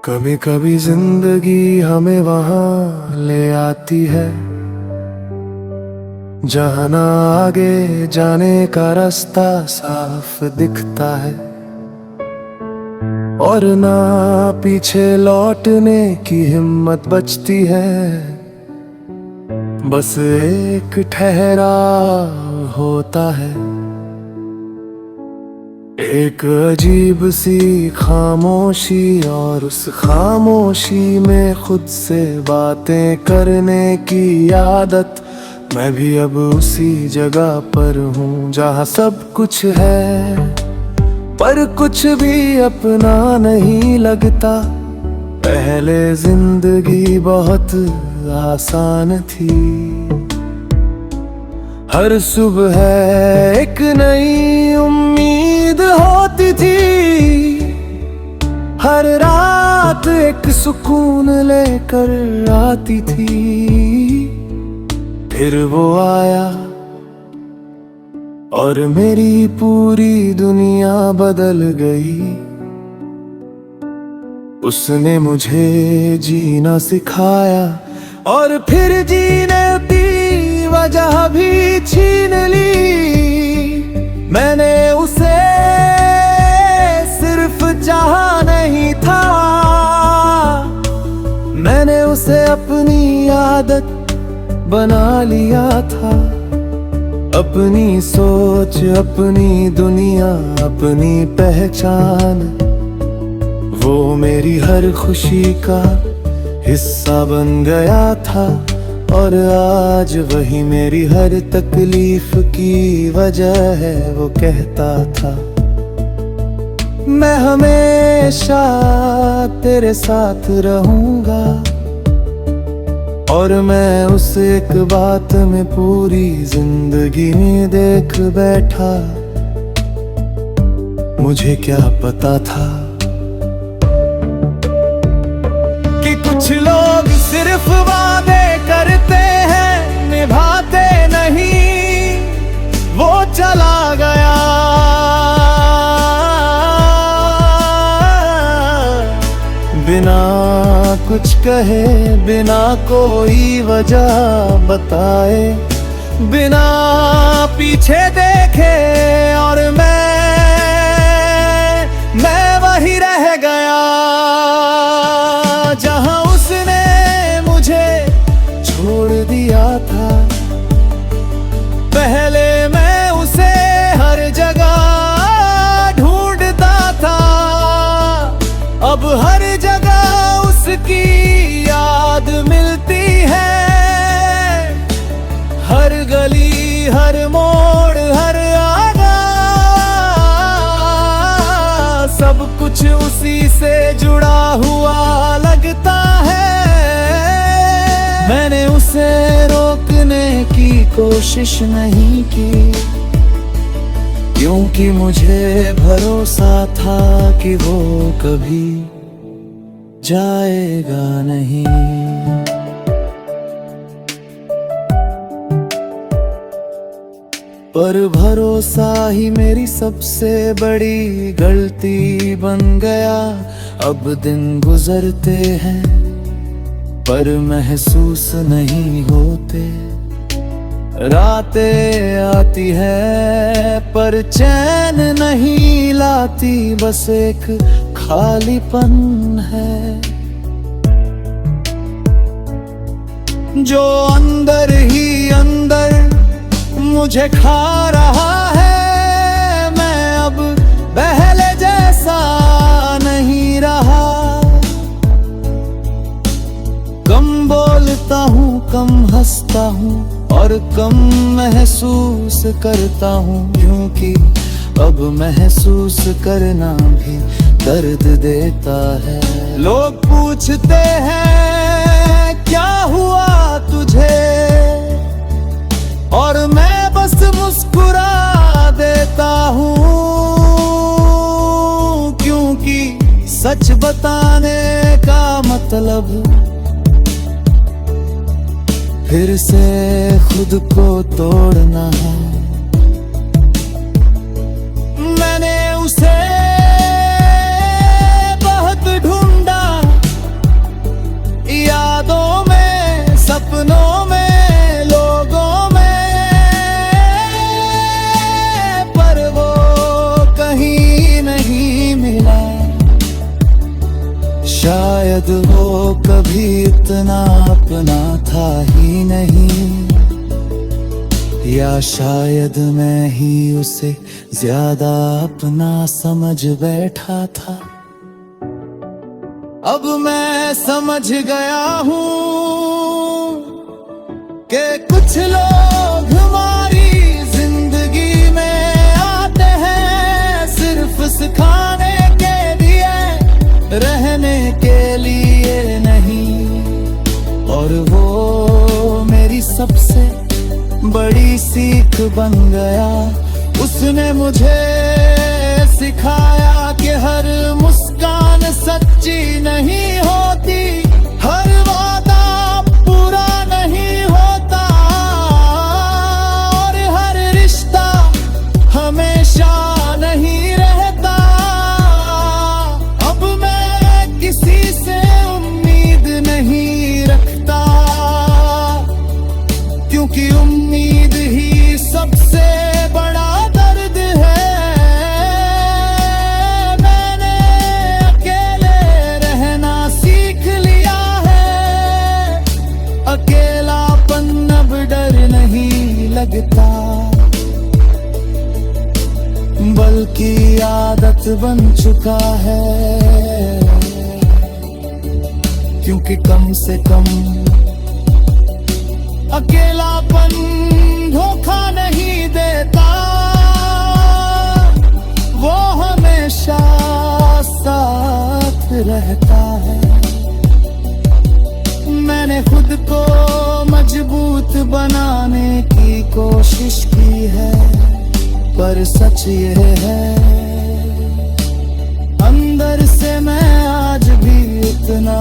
कभी कभी जिंदगी हमें वहां ले आती है जहां ना आगे जाने का रास्ता साफ दिखता है और ना पीछे लौटने की हिम्मत बचती है। बस एक ठहराव होता है, एक अजीब सी खामोशी, और उस खामोशी में खुद से बातें करने की आदत। मैं भी अब उसी जगह पर हूँ जहाँ सब कुछ है, पर कुछ भी अपना नहीं लगता। पहले जिंदगी बहुत आसान थी, हर सुबह एक नई उम्मीद होती थी, हर रात एक सुकून लेकर आती थी। फिर वो आया और मेरी पूरी दुनिया बदल गई। उसने मुझे जीना सिखाया और फिर जीने की वजह भी छीन ली। मैंने उसे सिर्फ चाहा नहीं था, मैंने उसे अपनी आदत बना लिया था। अपनी सोच, अपनी दुनिया, अपनी पहचान, वो मेरी हर खुशी का हिस्सा बन गया था। और आज वही मेरी हर तकलीफ की वजह है। वो कहता था मैं हमेशा तेरे साथ रहूंगा, और मैं उस एक बात में पूरी जिंदगी में देख बैठा। मुझे क्या पता था कि कुछ लोग सिर्फ वादे करते हैं, निभाते नहीं। वो चला गया बिना कुछ कहे, बिना कोई वजह बताए, बिना पीछे देखे। और मैं वही रह गया जहां उसने मुझे छोड़ दिया था। पहले मैं उसे हर जगह ढूंढता था, अब हर जगह उसकी याद मिलती है। हर गली, हर मोड़, हर आगा, सब कुछ उसी से जुड़ा हुआ लगता है। मैंने उसे रोकने की कोशिश नहीं की, क्योंकि मुझे भरोसा था कि वो कभी जाएगा नहीं। पर भरोसा ही मेरी सबसे बड़ी गलती बन गया। अब दिन गुजरते हैं पर महसूस नहीं होते, रातें आती है पर चैन नहीं लाती। बस एक खालीपन है जो अंदर ही अंदर मुझे खा रहा है। मैं अब पहले जैसा नहीं रहा, कम बोलता हूँ, कम हंसता हूँ और कम महसूस करता हूँ। क्योंकि अब महसूस करना भी दर्द देता है। लोग पूछते हैं क्या हुआ तुझे, और मैं बस मुस्कुरा देता हूँ। क्योंकि सच बताने का मतलब फिर से खुद को तोड़ना है। मैंने उसे बहुत ढूंढा सपनों में, लोगों में, पर वो कहीं नहीं मिला। शायद वो कभी इतना अपना था ही नहीं, या शायद मैं ही उसे ज्यादा अपना समझ बैठा था। अब मैं समझ गया हूँ कि कुछ लोग हमारी जिंदगी में आते हैं सिर्फ सिखाने के लिए, रहने के लिए नहीं। और वो मेरी सबसे बड़ी सीख बन गया। उसने मुझे सिखाया कि हर मुस्कान सच्ची नहीं होती, हर वादा पूरा नहीं होता, और हर रिश्ता हमेशा नहीं रहता। अब मैं किसी से उम्मीद नहीं रखता, क्योंकि उम्मीद ही सबसे बड़ा दर्द है। मैंने अकेले रहना सीख लिया है, अकेलापन अब डर नहीं लगता, बल्कि आदत बन चुका है। क्योंकि कम से कम अकेलापन धोखा नहीं देता, वो हमेशा साथ रहता है। मैंने खुद को मजबूत बनाने की कोशिश की है, पर सच ये है अंदर से मैं आज भी उतना